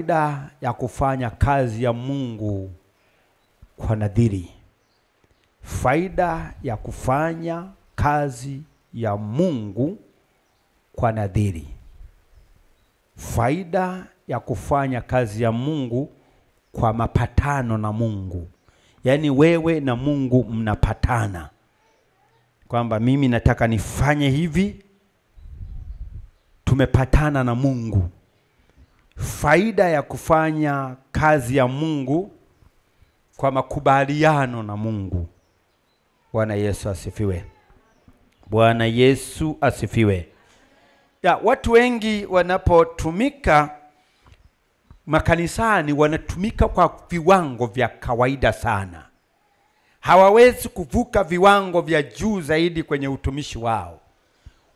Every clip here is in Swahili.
faida ya kufanya kazi ya Mungu kwa nadhiri. Faida ya kufanya kazi ya Mungu kwa nadhiri. Faida ya kufanya kazi ya Mungu kwa mapatano na Mungu. Yaani wewe na Mungu mnapatana kwamba mimi nataka nifanye hivi, tumepatana na Mungu. Faida ya kufanya kazi ya Mungu kwa makubaliano na Mungu. Bwana Yesu asifiwe. Bwana Yesu asifiwe. Watu wengi wanapotumika makanisani wanatumika kwa viwango vya kawaida sana. Hawawezi kuvuka viwango vya juu zaidi kwenye utumishi wao.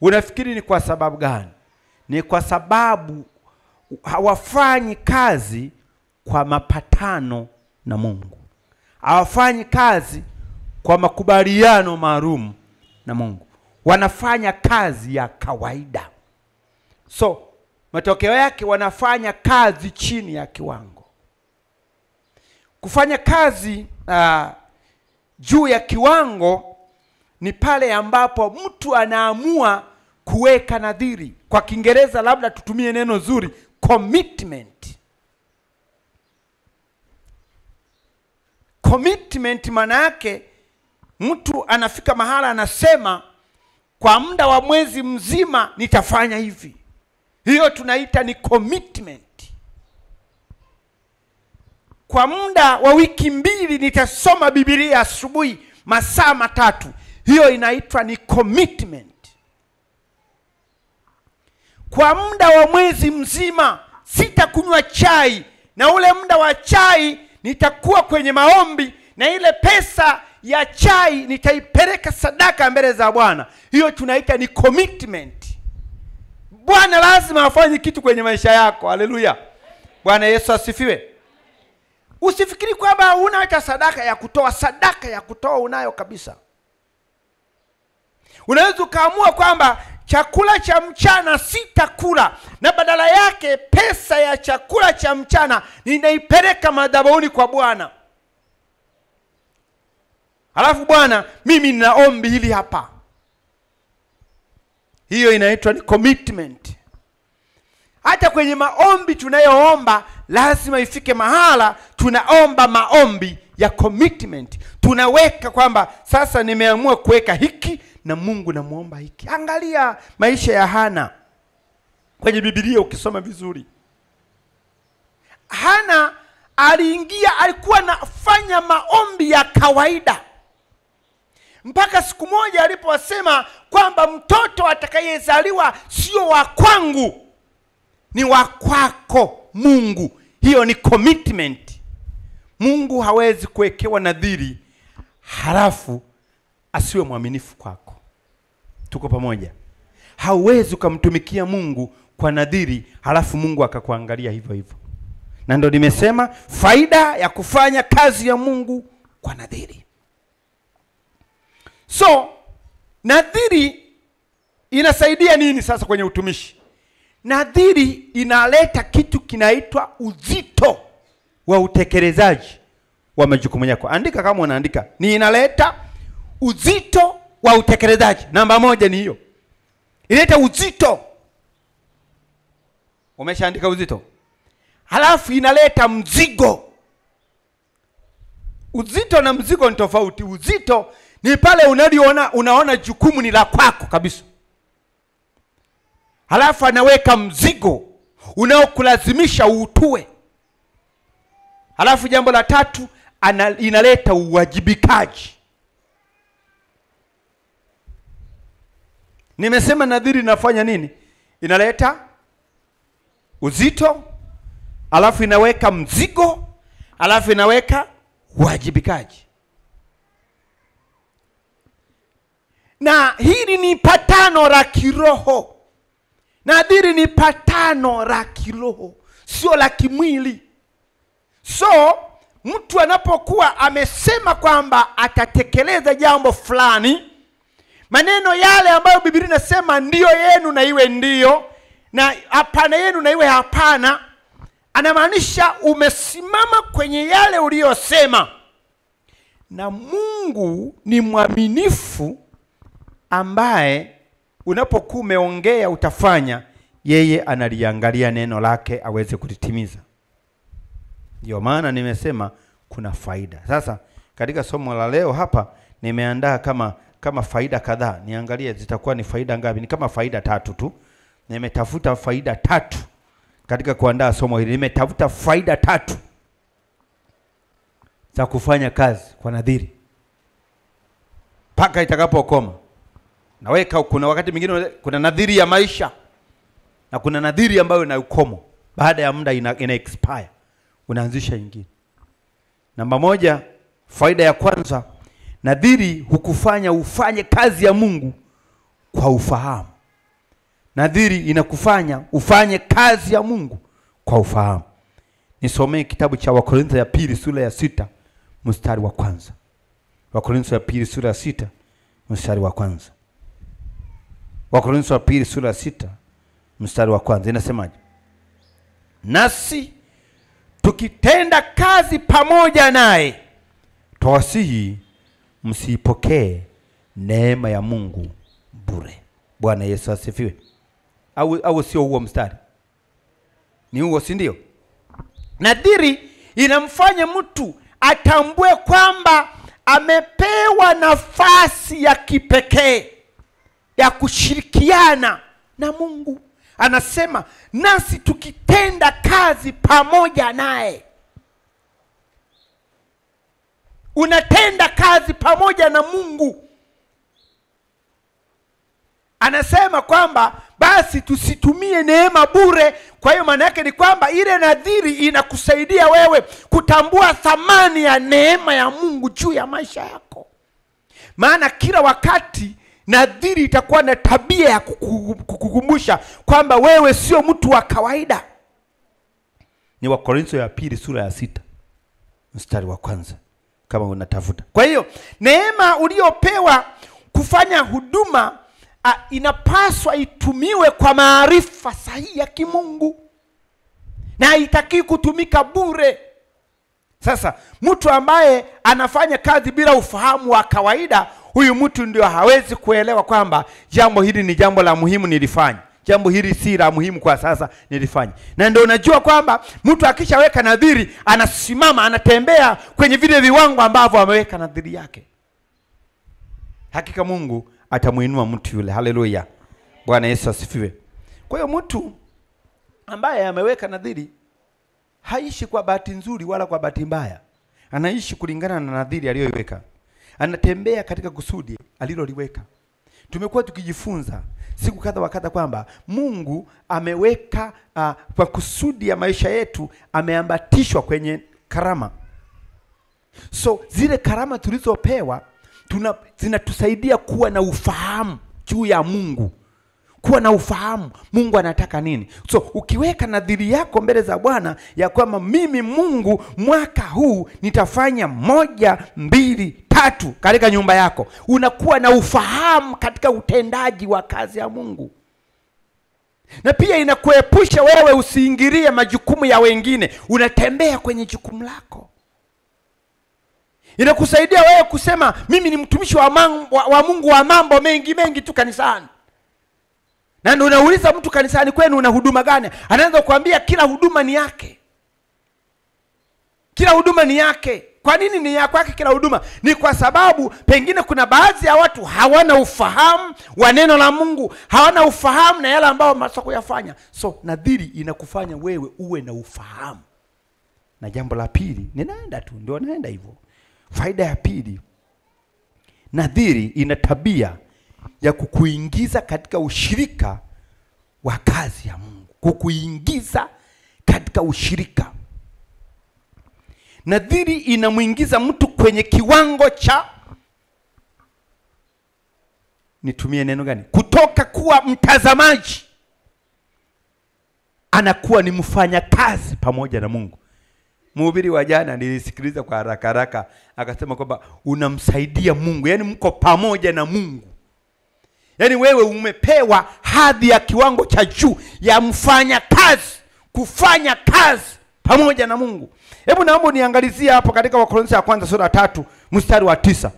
Unafikiri ni kwa sababu gani? Ni kwa sababu hawafanyi kazi kwa mapatano na Mungu. Hawafanyi kazi kwa makubaliano maalum na Mungu. Wanafanya kazi ya kawaida. So, matokeo yake wanafanya kazi chini ya kiwango. Kufanya kazi juu ya kiwango ni pale ambapo mtu anaamua kuweka nadhiri. Kwa Kiingereza labda tutumie neno zuri, commitment. Commitment maana yake mtu anafika mahala anasema kwa muda wa mwezi mzima nitafanya hivi. Hiyo tunaita ni commitment. Kwa muda wa wiki 2 nitasoma Biblia asubuhi masaa 3. Hiyo inaitwa ni commitment. Kwa muda wa mwezi mzima sitakunywa chai, na ule muda wa chai nitakuwa kwenye maombi, na ile pesa ya chai nitaipeleka sadaka mbele za Bwana. Hiyo tunaita ni commitment. Bwana lazima afanye kitu kwenye maisha yako. Haleluya. Bwana Yesu asifiwe. Usifikiri kwamba una hata sadaka ya kutoa. Sadaka ya kutoa unayo kabisa. Unaweza kaamua kwamba chakula cha mchana sitakula, na badala yake pesa ya chakula cha mchana ninaipeleka madhabahuni kwa Bwana. Halafu Bwana, mimi ninaombi hili hapa. Hiyo inaitwa ni commitment. Hata kwenye maombi tunayoomba lazima ifike mahala tunaomba maombi ya commitment. Tunaweka kwamba sasa nimeamua kuweka hiki na Mungu namuomba hiki. Angalia maisha ya Hana kwenye Biblia ukisoma vizuri. Hana aliingia, alikuwa anafanya maombi ya kawaida. Mpaka siku moja aliposema kwamba mtoto atakayezaliwa sio wa kwangu, ni wa kwako Mungu. Hiyo ni commitment. Mungu hawezi kuwekewa nadhiri halafu asiwe mwaminifu kwako. Tuko pamoja? Hauwezi kumtumikia Mungu kwa nadhiri halafu Mungu akakuangalia hivyo hivyo. Na ndio nimesema faida ya kufanya kazi ya Mungu kwa nadhiri. So, nadhiri inasaidia nini sasa kwenye utumishi? Nadhiri inaleta kitu kinaitwa uzito wa utekelezaji wa majukumu yako. Andika kama unaandika. Ni inaleta uzito wa utekelezaji. Namba 1 ni hiyo. Inaleta uzito. Umeshaandika uzito? Halafu inaleta mzigo. Uzito na mzigo ni tofauti. Uzito ni pale unaona jukumu ni la kwako kabisa. Halafu anaweka mzigo unaokulazimisha utue. Halafu jambo la 3 inaleta uwajibikaji. Nimesema nadhiri inafanya nini? Inaleta uzito, halafu inaweka mzigo, halafu inaweka uwajibikaji. Na hili ni patano la kiroho. Nadhiri ni patano la kiroho, sio la kimwili. So, mtu anapokuwa amesema kwamba atatekeleza jambo fulani, maneno yale ambayo Biblia inasema ndio yenu na iwe ndio, na hapana yenu na iwe hapana, anamaanisha umesimama kwenye yale uliyosema. Na Mungu ni mwaminifu, ambaye unapokuwa umeongea utafanya, yeye analiangalia neno lake aweze kulitimiza. Ndio maana nimesema kuna faida. Sasa katika somo la leo hapa nimeandaa kama faida kadhaa. Niangalie zitakuwa ni faida ngapi? Ni kama faida 3 tu. Nimetafuta faida 3 katika kuandaa somo hili. Nimetafuta faida 3 za kufanya kazi kwa nadhiri mpaka itakapokoma. Naweka kuna wakati mwingine kuna nadhiri ya maisha na kuna nadhiri ambayo ina ukomo. Baada ya muda ina expire, unaanzisha nyingine. Namba 1, faida ya kwanza, nadhiri hukufanya ufanye kazi ya Mungu kwa ufahamu. Nadhiri inakufanya ufanye kazi ya Mungu kwa ufahamu. Nisomee kitabu cha Wakorintho ya pili sura ya 6 mstari wa kwanza. Wakorintho ya pili sura ya 6 mstari wa kwanza. Wakorintho ya pili sura ya 6 mstari wa kwanza inasemaje? Nasi tukitenda kazi pamoja naye, twawasihi msipokee neema ya Mungu bure. Bwana Yesu asifiwe. Au sio huo mstari? Ni huo, si ndio? Nadhiri inamfanya mtu atambue kwamba amepewa nafasi ya kipekee ya kushirikiana na Mungu. Anasema nasi tukitenda kazi pamoja naye. Unatenda kazi pamoja na Mungu. Anasema kwamba basi tusitumie neema bure. Kwa hiyo maana yake ni kwamba ile nadhiri inakusaidia wewe kutambua thamani ya neema ya Mungu juu ya maisha yako. Maana kila wakati nadhiri itakuwa na tabia ya kukukumbusha kwamba wewe sio mtu wa kawaida. Ni Wakorintho ya pili sura ya 6 mstari wa kwanza kama unatafuta. Kwa hiyo neema uliopewa kufanya huduma inapaswa itumiwe kwa maarifa sahihi ya kimungu, na haitaki kutumika bure. Sasa mtu ambaye anafanya kazi bila ufahamu wa kawaida, huyu mtu ndio hawezi kuelewa kwamba jambo hili ni jambo la muhimu nilifanya, jambo hili si la muhimu kwa sasa nilifanya. Na ndio unajua kwamba mtu akishaweka nadhiri anasimama, anatembea kwenye vile viwango ambavyo ameweka nadhiri yake. Hakika Mungu atamuinua mtu yule. Haleluya. Bwana Yesu asifiwe. Kwa hiyo mtu ambaye ameweka nadhiri haishi kwa bahati nzuri wala kwa bahati mbaya. Anaishi kulingana na nadhiri aliyoiweka. Anatembea katika kusudi aliloliweka. Tumekuwa tukijifunza siku kadha wakati kwamba Mungu ameweka kwa kusudi ya maisha yetu, ameambatishwa kwenye karama. So zile karama tulizopewa zinatusaidia kuwa na ufahamu juu ya Mungu. Kuwa na ufahamu Mungu anataka nini. So ukiweka nadhiri yako mbele za Bwana ya kwamba mimi Mungu mwaka huu nitafanya 1, 2, 3 katika nyumba yako, unakuwa na ufahamu katika utendaji wa kazi ya Mungu. Na pia inakuepusha wewe usiingilie majukumu ya wengine, unatembea kwenye jukumu lako. Inakusaidia wewe kusema mimi ni mtumishi wa Mungu wa mambo mengi tu kanisani. Na ndio unauliza mtu kanisani kwenu una huduma gani? Anaanza kuambia kila huduma ni yake. Kila huduma ni yake. Kwa nini ni ya kwake kila huduma? Ni kwa sababu pengine kuna baadhi ya watu hawana ufahamu wa neno la Mungu, hawana ufahamu na yale ambao mnataka kuyafanya. So nadhiri inakufanya wewe uwe na ufahamu. Na jambo la pili, ndio naenda hivyo. Faida ya pili, nadhiri ina tabia ya kukuingiza katika ushirika wa kazi ya Mungu. Kukuingiza katika ushirika. Nadhiri inamuingiza mtu kwenye kiwango cha, nitumie neno gani? Kutoka kuwa mtazamaji anakuwa ni mfanya kazi pamoja na Mungu. Mhubiri wa jana nilisikiliza kwa haraka akasema kwamba unamsaidia Mungu, yani mko pamoja na Mungu. Yani wewe umepewa hadhi ya kiwango cha juu ya mfanya kazi, kufanya kazi pamoja na Mungu. Hebu naomba niangalizie hapo katika Wakorintho ya kwanza sura 3 mstari wa 9.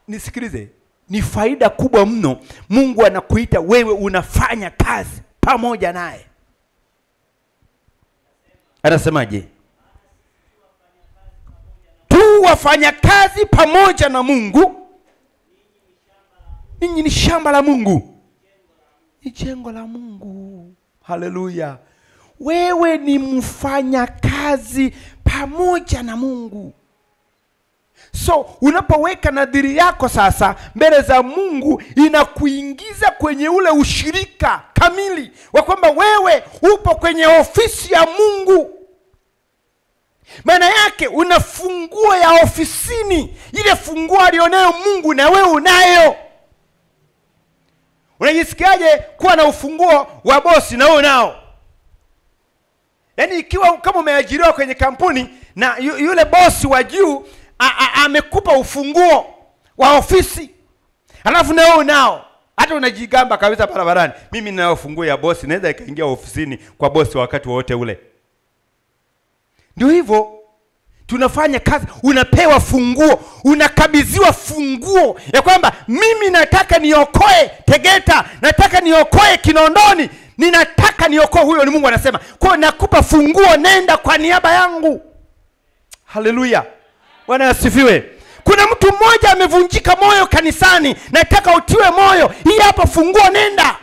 Nisikilize. Ni faida kubwa mno. Mungu anakuita wewe unafanya kazi pamoja naye. Anasemaje? Tu wafanya kazi pamoja na Mungu. Ninyi ni shamba la Mungu. Ni jengo la Mungu. Haleluya. Wewe ni mfanya kazi pamoja na Mungu. So unapoweka nadhiri yako sasa mbele za Mungu, inakuingiza kwenye ule ushirika kamili wa kwamba wewe upo kwenye ofisi ya Mungu. Maana yake una funguo ya ofisini. Ile funguo alionayo Mungu na wewe unayo. Unajisikiaje kuwa na ufunguo wa bosi na wewe unao? Yaani ikiwa kama umeajiriwa kwenye kampuni na yule bosi wa juu amekupa ufunguo wa ofisi, alafu na wewe unao, hata unajigamba kabisa barabarani, mimi nina ufunguo ya bosi, naweza ikaingia ofisini kwa bosi wakati wote ule. Ndio hivyo tunafanya kazi. Unapewa funguo, unakabidhiwa funguo ya kwamba mimi nataka niokoe Tegeta, nataka niokoe Kinondoni, ninataka niokoe. Huyo ni Mungu anasema, kwa nakupa funguo, nenda kwa niaba yangu. Haleluya. Bwana asifiwe. Kuna mtu mmoja amevunjika moyo kanisani, nataka utiwe moyo. Hii hapa funguo, nenda.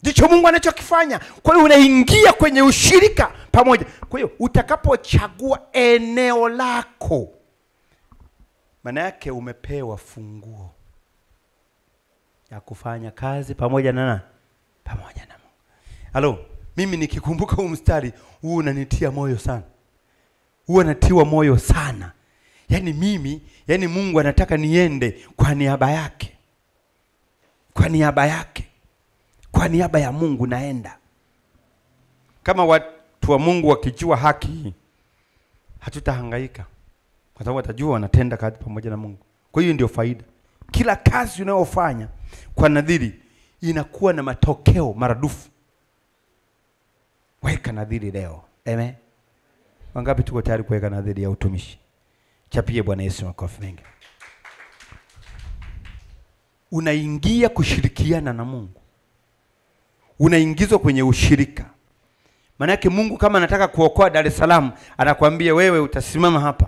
Ndicho Mungu anachokifanya. Kwa hiyo unaingia kwenye ushirika pamoja. Kwa hiyo utakapochagua eneo lako, maana yake umepewa funguo ya kufanya kazi pamoja na nani? Pamoja na Mungu. Halo, mimi nikikumbuka huu mstari, huu unanitia moyo sana. Huwa natiwa moyo sana. Yaani Mungu anataka niende kwa niaba yake. Kwa niaba yake. Kwa niaba ya Mungu naenda. Kama watu wa Mungu wakijua haki, hatutahangaika. Kwa sababu watajua wanatenda kazi pamoja na Mungu. Kwa hiyo ndio faida. Kila kazi unayofanya kwa nadhiri inakuwa na matokeo maradufu. Weka nadhiri leo. Amen. Wangapi tuko tayari kuweka nadhiri ya utumishi? Chapie Bwana Yesu makofi mengi. Unaingia kushirikiana na Mungu. Unaingizwa kwenye ushirika. Maana yake Mungu kama anataka kuokoa Dar es Salaam, anakuambia wewe utasimama hapa.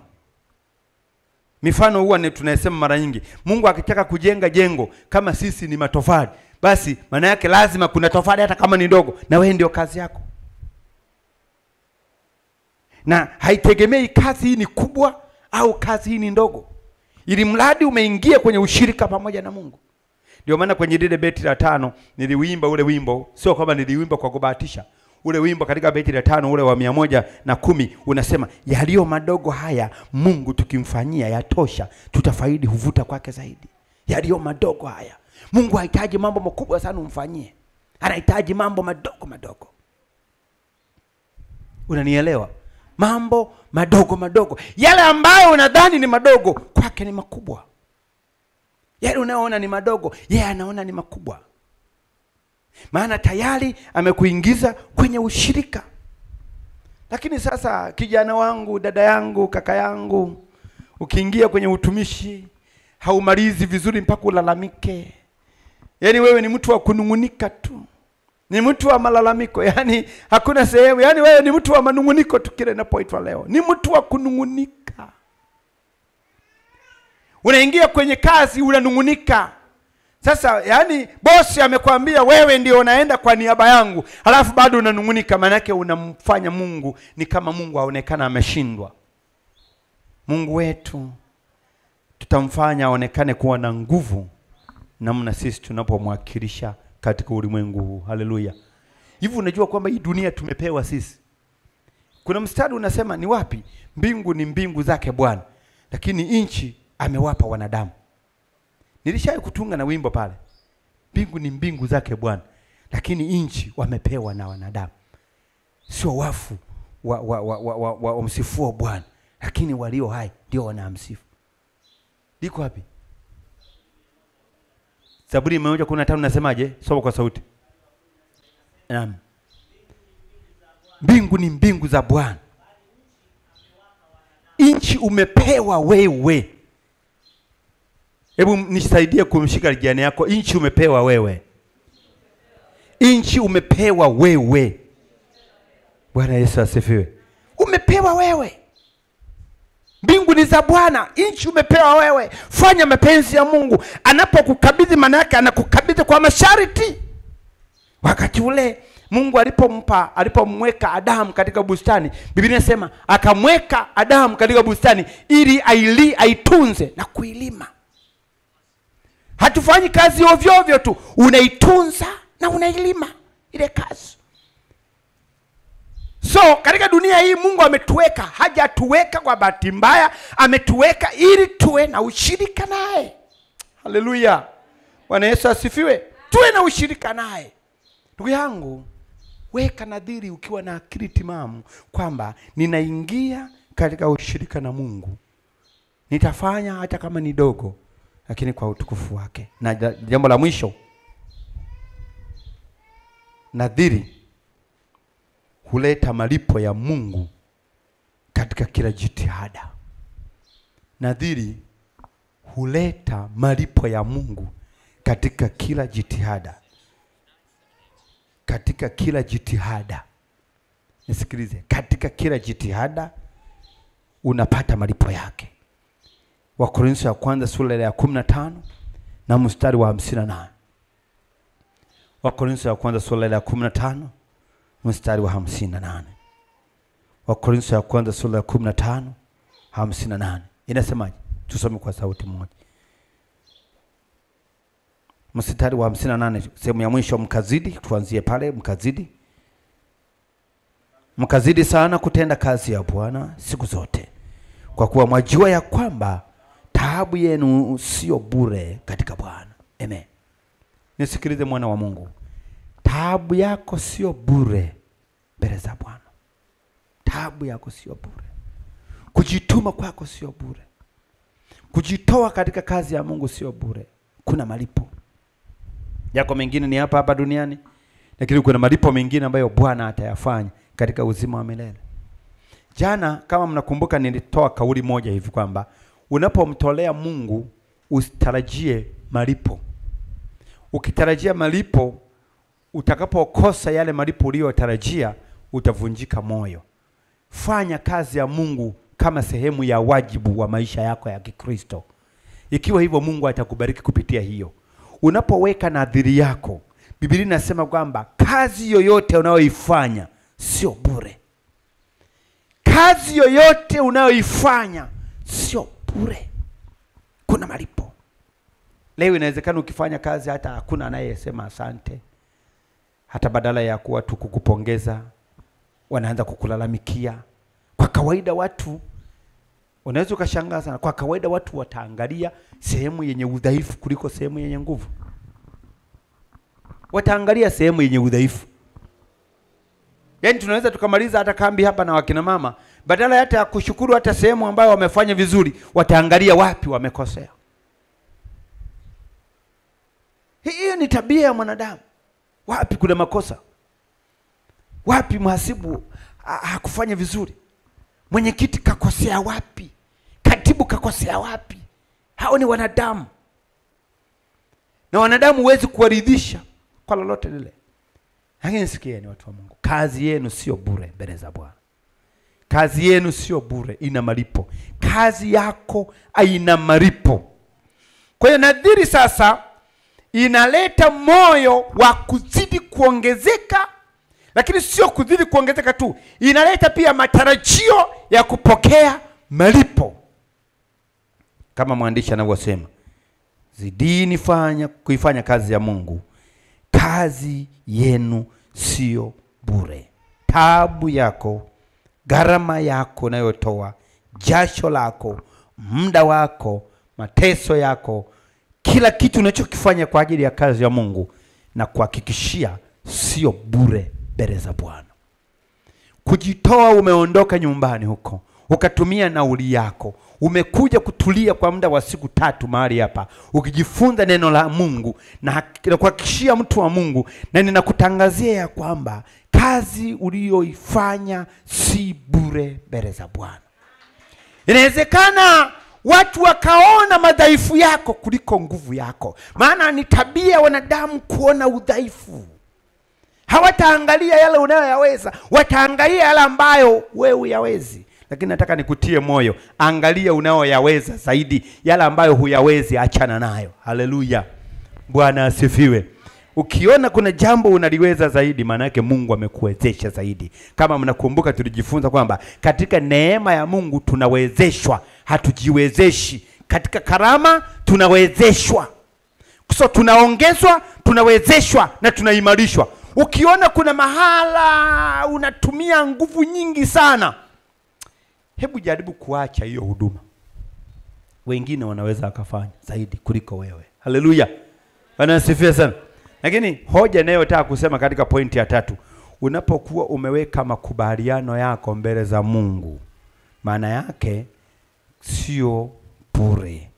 Mifano huwa ni tunasema mara nyingi. Mungu akitaka kujenga jengo kama sisi ni matofali, basi maana yake lazima kuna tofali hata kama ni ndogo, na wewe ndio kazi yako. Na haitegemei kazi hii ni kubwa au kazi hii ni ndogo. Ili mradi umeingia kwenye ushirika pamoja na Mungu. Ndio maana kwenye lile beti la 5 niliuimba ule wimbo, sio kama niliuimba kwa kubahatisha. Ule wimbo katika beti la 5 ule wa 110 unasema, yaliyo madogo haya Mungu tukimfanyia yatosha, tutafaidi huvuta kwake zaidi. Yaliyo madogo haya. Mungu hahitaji mambo makubwa sana umfanyie. Anahitaji mambo madogo madogo. Unanielewa? Mambo madogo madogo. Yale ambayo unadhani ni madogo, kwake ni makubwa. Yale unaona ni madogo, yeye anaona ni makubwa. Maana tayari amekuingiza kwenye ushirika. Lakini sasa kijana wangu, dada yangu, kaka yangu, ukiingia kwenye utumishi haumalizi vizuri mpaka ulalamike. Yaani wewe ni mtu wa kunungunika tu. Ni mtu wa malalamiko. Yaani hakuna sehemu. Yaani wewe ni mtu wa manunguniko tu kile inapoitwa leo. Ni mtu wa kunungunika. Unaingia kwenye kazi unanungunika. Sasa yaani bosi amekwambia wewe ndio unaenda kwa niaba yangu, halafu bado unanungunika. Maana yake unamfanya Mungu ni kama Mungu aonekana ameshindwa. Mungu wetu tutamfanya aonekane kuwa na nguvu namna sisi tunapomwakilisha katika ulimwengu huu. Haleluya. Hivi unajua kwamba hii dunia tumepewa sisi. Kuna mstari unasema ni wapi? Mbingu ni mbingu zake Bwana, lakini nchi amewapa wanadamu. Nilishawahi kutunga na wimbo pale. Mbingu ni mbingu zake Bwana, lakini nchi wamepewa na wanadamu. Sio wafu wa msifuo Bwana, lakini walio hai ndio wanamsifu. Liko wapi? Zaburi 115 nasemaje? Soma kwa sauti. Naam. Mbingu ni mbingu za Bwana. Nchi umepewa wewe. Hebu nisaidie kumshika jirani yako. Nchi umepewa wewe. Nchi umepewa wewe. Bwana Yesu asifiwe. Umepewa wewe. Mbingu ni za Bwana, nchi umepewa wewe. Fanya mapenzi ya Mungu. Anapokukabidhi maana yake anakukabidhi kwa masharti. Wakati ule Mungu alipomweka Adamu katika bustani, Biblia inasema akamweka Adamu katika bustani ili aitunze na kuilima. Hatufanyi kazi ovyo ovyo tu, unaitunza na unailima ile kazi. So katika dunia hii Mungu ametuweka, hajatuweka kwa bahati mbaya, ametuweka ili tuwe na ushirika naye. Haleluya. Bwana Yesu asifiwe. Tuwe na ushirika naye. Ndugu yangu, weka nadhiri ukiwa na akili timamu kwamba ninaingia katika ushirika na Mungu. Nitafanya hata kama ni dogo, lakini kwa utukufu wake. Na jambo la mwisho, nadhiri huleta malipo ya Mungu katika kila jitihada. Nadhiri huleta malipo ya Mungu katika kila jitihada. Katika kila jitihada. Nisikilize, katika kila jitihada unapata malipo yake. Wakorintho ya kwanza sura ya 15 na mstari wa 58. Wakorintho ya kwanza sura ya 15 mstari wa 58. Wakorintho ya kwanza sura ya 15 58. Inasemaje? Tusome kwa sauti moja. Mstari wa 58 sehemu ya mwisho, mkazidi, tuanzie pale, mkazidi. Mkazidi sana kutenda kazi ya Bwana siku zote, kwa kuwa mwajua ya kwamba taabu yenu sio bure katika Bwana. Amen. Nisikilize mwana wa Mungu. Taabu yako sio bure mbele za Bwana. Taabu yako sio bure. Kujituma kwako sio bure. Kujitoa katika kazi ya Mungu sio bure. Kuna malipo. Yako mengine ni hapa duniani, lakini kuna malipo mengine ambayo Bwana atayafanya katika uzima wa milele. Jana kama mnakumbuka nilitoa kauli moja hivi kwamba unapomtolea Mungu usitarajie malipo. Ukitarajia malipo, utakapokosa yale malipo uliyotarajia, utavunjika moyo. Fanya kazi ya Mungu kama sehemu ya wajibu wa maisha yako ya Kikristo. Ikiwa hivyo, Mungu atakubariki kupitia hiyo. Unapoweka nadhiri yako, Biblia inasema kwamba kazi yoyote unayoifanya sio bure. Kazi yoyote unayoifanya sio bure. Kuna malipo. Leo inawezekana ukifanya kazi hata hakuna anayesema asante. Hata badala ya kuwa tu kukupongeza, wanaanza kukulalamikia. Kwa kawaida watu, unaweza ukashangaa sana, kwa kawaida watu wataangalia sehemu yenye udhaifu kuliko sehemu yenye nguvu. Wataangalia sehemu yenye udhaifu. Yaani tunaweza tukamaliza hata kambi hapa na wakina mama, badala hata kushukuru hata sehemu ambayo wamefanya vizuri, wataangalia wapi wamekosea. Hiyo ni tabia ya mwanadamu. Wapi kuna makosa? Wapi mhasibu hakufanya vizuri? Mwenyekiti kakosea wapi? Katibu kakosea wapi? Hao ni wanadamu. Na wanadamu huwezi kuwaridhisha kwa lolote lile. Lakini sikieni watu wa Mungu, kazi yenu sio bure mbele za Bwana. Kazi yenu sio bure, ina malipo. Kazi yako haina malipo. Kwa hiyo nadhiri sasa inaleta moyo wa kuzidi kuongezeka, lakini sio kuzidi kuongezeka tu, inaleta pia matarajio ya kupokea malipo. Kama mwandishi anavyosema, zidini kuifanya kazi ya Mungu. Kazi yenu sio bure. Taabu yako, gharama yako unayotoa, jasho lako, muda wako, mateso yako, kila kitu unachokifanya kwa ajili ya kazi ya Mungu, na kuhakikishia sio bure mbele za Bwana. Kujitoa, umeondoka nyumbani huko, ukatumia nauli yako, umekuja kutulia kwa muda wa siku 3 mahali hapa, ukijifunza neno la Mungu, na kuhakikishia mtu wa Mungu, na ninakutangazia ya kwamba kazi uliyoifanya si bure mbele za Bwana. Inawezekana watu wakaona madhaifu yako kuliko nguvu yako. Maana ni tabia wanadamu kuona udhaifu. Hawataangalia yale unayoyaweza, wataangalia yale ambayo wewe huyawezi. Lakini nataka nikutie moyo, angalia unayoyaweza zaidi, yale ambayo huyawezi achana nayo. Haleluya. Bwana asifiwe. Ukiona kuna jambo unaliweza zaidi, maana yake Mungu amekuwezesha zaidi. Kama mnakumbuka tulijifunza kwamba katika neema ya Mungu tunawezeshwa, hatujiwezeshi. Katika karama tunawezeshwa. So tunaongezwa, tunawezeshwa na tunaimarishwa. Ukiona kuna mahala unatumia nguvu nyingi sana, hebu jaribu kuacha hiyo huduma. Wengine wanaweza akafanya zaidi kuliko wewe. Haleluya. Bwana asifiwe sana. Lakini hoja ninayotaka kusema katika pointi ya 3, unapokuwa umeweka makubaliano yako mbele za Mungu, maana yake sio bure.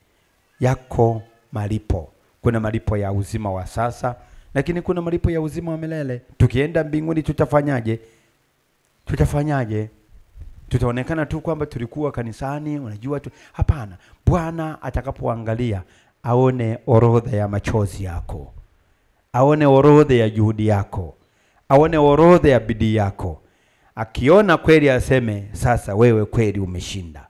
Yako malipo. Kuna malipo ya uzima wa sasa, lakini kuna malipo ya uzima wa milele. Tukienda mbinguni tutafanyaje? Tutaonekana tu kwamba tulikuwa kanisani, unajua tu? Hapana. Bwana atakapoangalia, aone orodha ya machozi yako, aone orodha ya juhudi yako, aone orodha ya bidii yako. Akiona kweli aseme sasa wewe kweli umeshinda.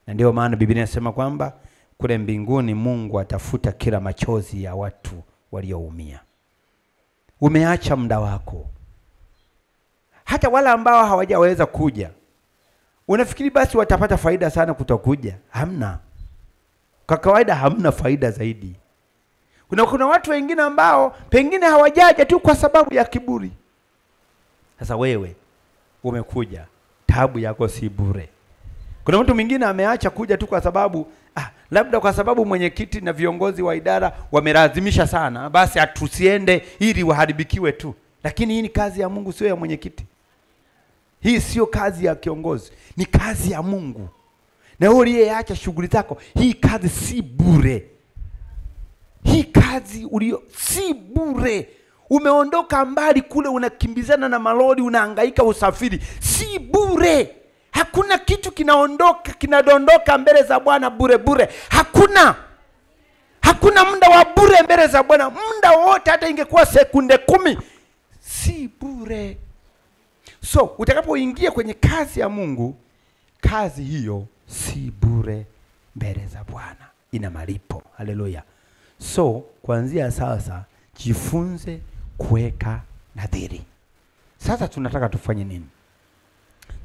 Na ndio maana Biblia inasema kwamba kule mbinguni Mungu atafuta kila machozi ya watu walioumia. Umeacha muda wako. Hata wale ambao hawajaweza kuja, unafikiri basi watapata faida sana kutokuja? Hamna. Kwa kawaida hamna faida zaidi. Kuna watu wengine ambao pengine hawajaja tu kwa sababu ya kiburi. Sasa wewe umekuja, taabu yako si bure. Kuna mtu mwingine ameacha kuja tu kwa sababu labda kwa sababu mwenyekiti na viongozi wa idara wamelazimisha sana, basi atusiende ili waharibikiwe tu. Lakini hii ni kazi ya Mungu, sio ya mwenyekiti. Hii sio kazi ya kiongozi, ni kazi ya Mungu. Na wewe uliyeacha shughuli zako, hii kazi si bure. Hii kazi si bure. Umeondoka mbali kule, unakimbizana na malori, unahangaika usafiri, si bure. Hakuna kitu kinadondoka mbele za Bwana bure. Hakuna muda wa bure mbele za Bwana. Muda wote, hata ingekuwa sekunde 10, si bure. So utakapoingia kwenye kazi ya Mungu, kazi hiyo si bure mbele za Bwana, ina malipo. Haleluya. So kuanzia sasa jifunze kuweka nadhiri. Sasa tunataka tufanye nini?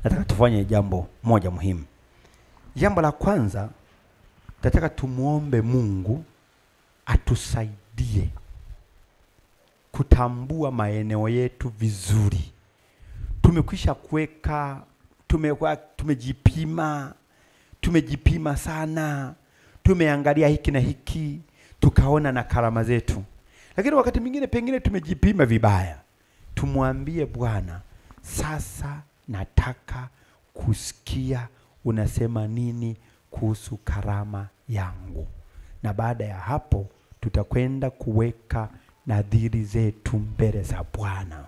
Nataka tufanye jambo moja muhimu. Jambo la kwanza, nataka tumuombe Mungu atusaidie kutambua maeneo yetu vizuri. Tumekwisha kuweka, tumejipima sana. Tumeangalia hiki na hiki, tukaona na karama zetu. Lakini wakati mwingine pengine tumejipima vibaya. Tumwambie Bwana, sasa nataka kusikia unasema nini kuhusu karama yangu. Na baada ya hapo tutakwenda kuweka nadhiri zetu mbele za Bwana.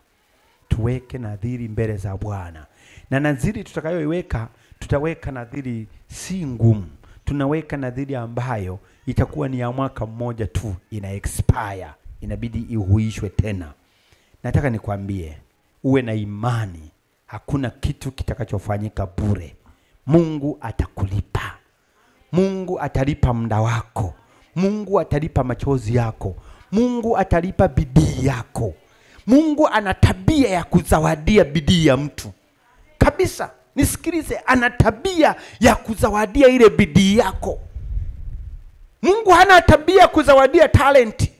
Tuweke nadhiri mbele za Bwana. Na nadhiri tutakayoiweka, tutaweka nadhiri si ngumu. Tunaweka nadhiri ambayo itakuwa ni ya mwaka mmoja tu, ina expire, inabidi ihuishwe tena. Nataka nikwambie, uwe na imani, hakuna kitu kitakachofanyika bure. Mungu atakulipa. Mungu atalipa muda wako. Mungu atalipa machozi yako. Mungu atalipa bidii yako. Mungu ana tabia ya kuzawadia bidii ya mtu. Kabisa, nisikilize, ana tabia ya kuzawadia ile bidii yako. Mungu hana tabia ya kuzawadia talenti.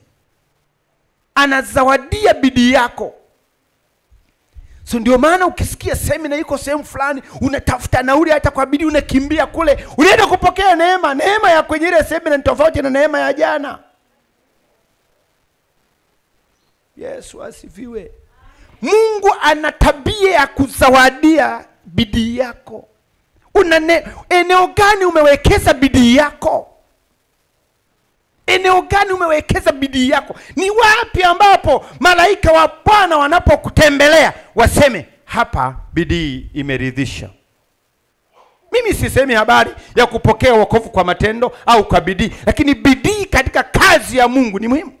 Anazawadia bidii yako. So ndio maana ukisikia semina iko sehemu fulani, unatafuta nauli hata kwa bidii, unakimbia kule, unaenda kupokea neema. Neema ya kwenye ile semina ni tofauti na neema ya jana. Yesu asifiwe. Mungu ana tabia ya kuzawadia bidii yako. Eneo gani umewekeza bidii yako? Eneo gani umewekeza bidii yako? Ni wapi ambapo malaika wa Bwana wanapokutembelea waseme hapa bidii imeridhisha? Mimi sisemi habari ya kupokea wokovu kwa matendo au kwa bidii, lakini bidii katika kazi ya Mungu ni muhimu.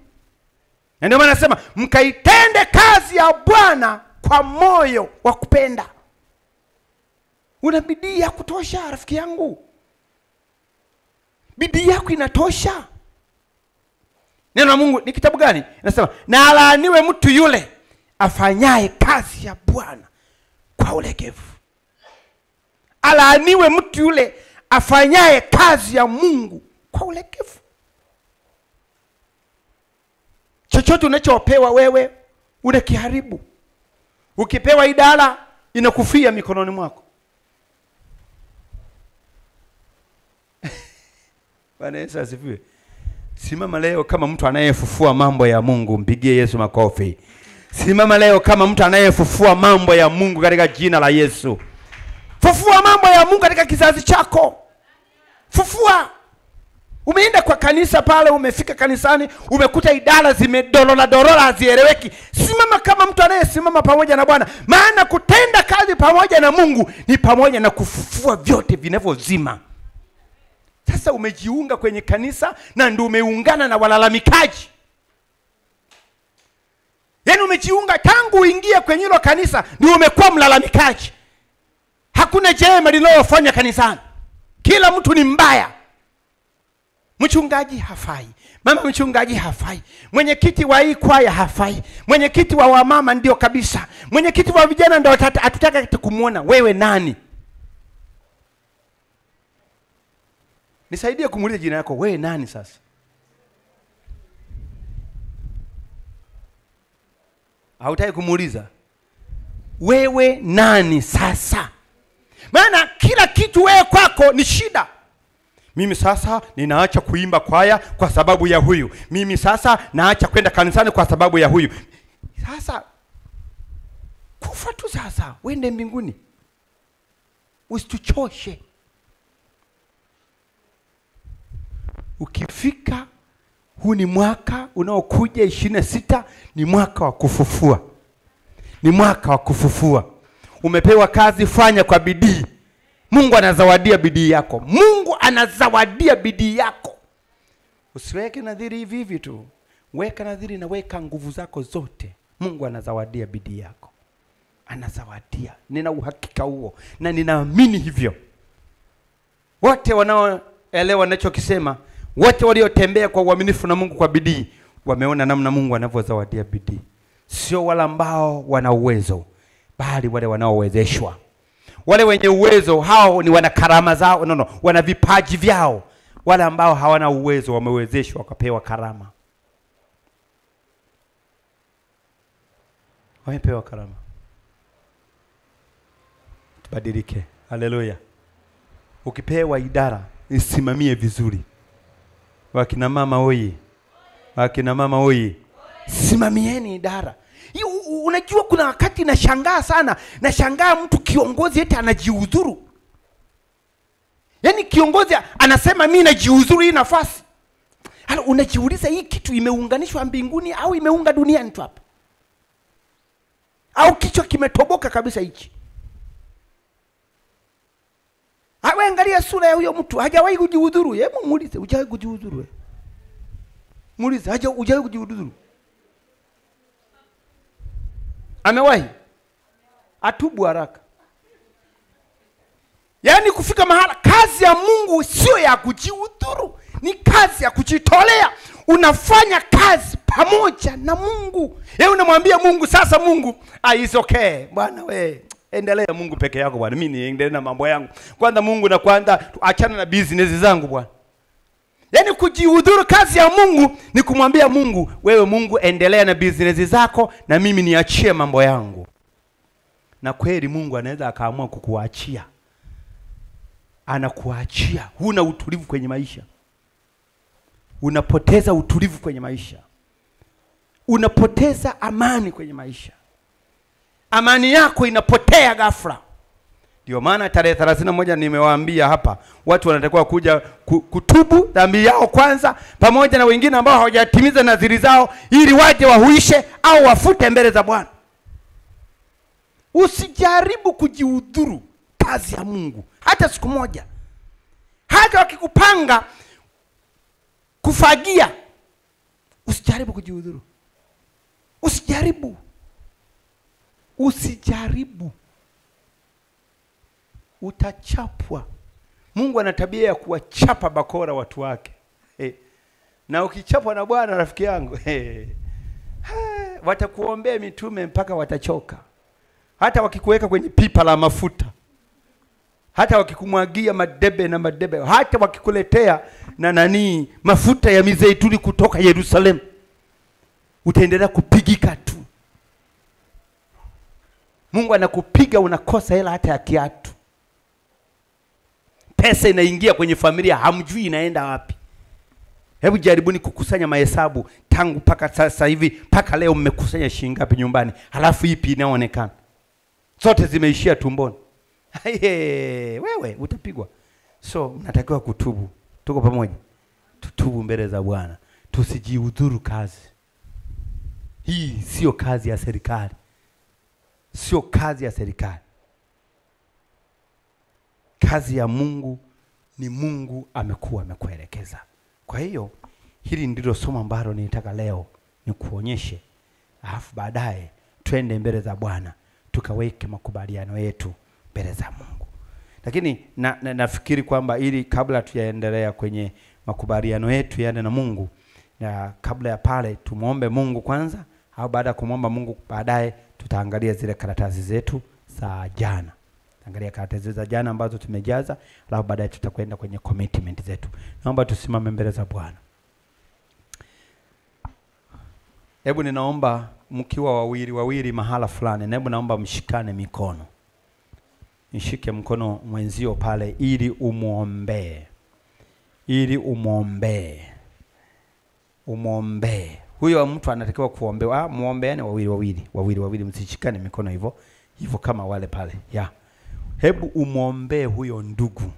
Na ndio maana nasema mkaitende kazi ya Bwana kwa moyo wa kupenda. Una bidii ya kutosha rafiki yangu? Bidii yako inatosha? Neno la Mungu ni kitabu gani? Inasema na alaaniwe mtu yule afanyaye kazi ya Bwana kwa ulegevu. Alaaniwe mtu yule afanyaye kazi ya Mungu kwa ulegevu. Chochote unachopewa wewe unakiharibu. Ukipewa idara inakufia mikononi mwako. Bwana Yesu asifiwe. Simama leo kama mtu anayefufua mambo ya Mungu, mpigie Yesu makofi. Simama leo kama mtu anayefufua mambo ya Mungu katika jina la Yesu. Fufua mambo ya Mungu katika kizazi chako. Fufua. Umeenda kwa kanisa pale, umefika kanisani, umekuta idara zimedorola hazieleweki. Simama kama mtu anayesimama pamoja na Bwana. Maana kutenda kazi pamoja na Mungu ni pamoja na kufufua vyote vinavyozima. Sasa umejiunga kwenye kanisa na ndio umeungana na walalamikaji. Yaani umejiunga tangu uingie kwenye hilo kanisa ndio umekuwa mlalamikaji. Hakuna jema linalofanya kanisani. Kila mtu ni mbaya. Mchungaji hafai, mama mchungaji hafai, mwenyekiti wa hii kwaya hafai, mwenyekiti wa wamama ndio kabisa, mwenyekiti wa vijana ndio hatutaka kumuona. Wewe nani? Nisaidie kumuuliza jina lako, wewe nani sasa? Hautaki kumuuliza wewe nani sasa? Maana kila kitu wewe kwako ni shida. Mimi sasa ninaacha kuimba kwaya kwa sababu ya huyu. Mimi sasa naacha kwenda kanisani kwa sababu ya huyu. Sasa kufa tu sasa, uende mbinguni. Usituchoshe. Ukifika huu ni mwaka unaokuja 26, ni mwaka wa kufufua. Ni mwaka wa kufufua. Umepewa kazi, fanya kwa bidii. Mungu anazawadia bidii yako. Mungu anazawadia bidii yako. Usiweke nadhiri hivi hivi tu. Weka nadhiri na weka nguvu zako zote. Mungu anazawadia bidii yako. Anazawadia. Nina uhakika huo na ninaamini hivyo. Wote wanaoelewa ninachokisema, wote waliotembea kwa uaminifu na Mungu kwa bidii, wameona namna Mungu anavyozawadia bidii. Sio wale ambao wana uwezo, bali wale wanaowezeshwa. Wale wenye uwezo hao ni wana karama zao, wana vipaji vyao. Wale ambao hawana uwezo wamewezeshwa wakapewa karama. Wamepewa karama. Tubadilike. Haleluya. Ukipewa idara, isimamie vizuri. Wakina mama oye. Wakina mama oye. Simamieni idara. Unajua kuna wakati nashangaa sana. Nashangaa mtu kiongozi eti anajiudhuru. Yaani kiongozi anasema mimi najiudhuru hii nafasi. Halo, unajiuliza hii kitu imeunganishwa mbinguni au imeunga duniani tu hapa? Au kichwa kimetoboka kabisa hichi? Hawe angalia sura ya huyo mtu, hajawahi kujiudhuru. Hebu muulize, hujawahi kujiudhuru wewe? Muulize, hujawahi kujiudhuru? Amewahi? Atubu haraka. Yaani kufika mahala, kazi ya Mungu sio ya kujiudhuru, ni kazi ya kujitolea. Unafanya kazi pamoja na Mungu. Yeye unamwambia Mungu, sasa Mungu, is okay. Bwana we, endelea Mungu peke yako bwana. Mimi niendelee na mambo yangu. Kwanza Mungu na kwanza achana na business zangu bwana. Yaani kujiudhuru kazi ya Mungu ni kumwambia Mungu, wewe Mungu endelea na business zako na mimi niachie mambo yangu. Na kweli Mungu anaweza akaamua kukuachia. Anakuachia. Huna utulivu kwenye maisha. Unapoteza utulivu kwenye maisha. Unapoteza amani kwenye maisha. Amani yako inapotea ghafla. Ndio maana tarehe 31 nimewaambia hapa watu wanatakiwa kuja kutubu dhambi yao kwanza, pamoja na wengine ambao hawajatimiza nadhiri zao, ili waje wahuishe au wafute mbele za Bwana. Usijaribu kujiudhuru kazi ya Mungu hata siku moja. Hata wakikupanga kufagia, usijaribu kujiudhuru. Usijaribu. Utachapwa. Mungu ana tabia ya kuwachapa bakora watu wake. Na ukichapwa na Bwana, rafiki yangu, watakuombea mitume mpaka watachoka. Hata wakikuweka kwenye pipa la mafuta, hata wakikumwagia madebe, hata wakikuletea mafuta ya mizeituni kutoka Yerusalemu, utaendelea kupigika tu. Mungu anakupiga unakosa hela hata ya kiatu. Pesa inaingia kwenye familia, hamjui inaenda wapi. Hebu jaribuni kukusanya mahesabu tangu paka sasa hivi paka leo mmekusanya shilingi ngapi nyumbani, halafu ipi inaonekana? Zote zimeishia tumboni. Wewe utapigwa. So mnatakiwa kutubu. Tuko pamoja? Tutubu mbele za Bwana. Tusijiudhuru kazi. Hii sio kazi ya serikali. Sio kazi ya serikali. Kazi ya Mungu ni Mungu amekuelekeza. Kwa hiyo hili ndilo somo ambalo nitaka leo nikuonyeshe. Alafu baadaye twende mbele za Bwana tukaweke makubaliano yetu mbele za Mungu. Lakini nafikiri kwamba ili kabla tuyaendelea kwenye makubaliano yetu yale na Mungu, na kabla ya pale tumuombe Mungu kwanza, au baada ya kumwomba Mungu baadaye tutaangalia zile karatasi zetu za jana. Angalia karatasi za jana ambazo tumejaza, alafu baadaye tutakwenda kwenye commitment zetu. Naomba tusimame mbele za Bwana. Hebu ninaomba mkiwa wawili mahala fulani, hebu naomba mshikane mikono. Nishike mkono mwenzio pale ili umuombee. Umuombee. Huyo mtu anatakiwa kuombewa. Muombeane wawili, msishikane mikono hivyo kama wale pale. Hebu umuombee huyo ndugu.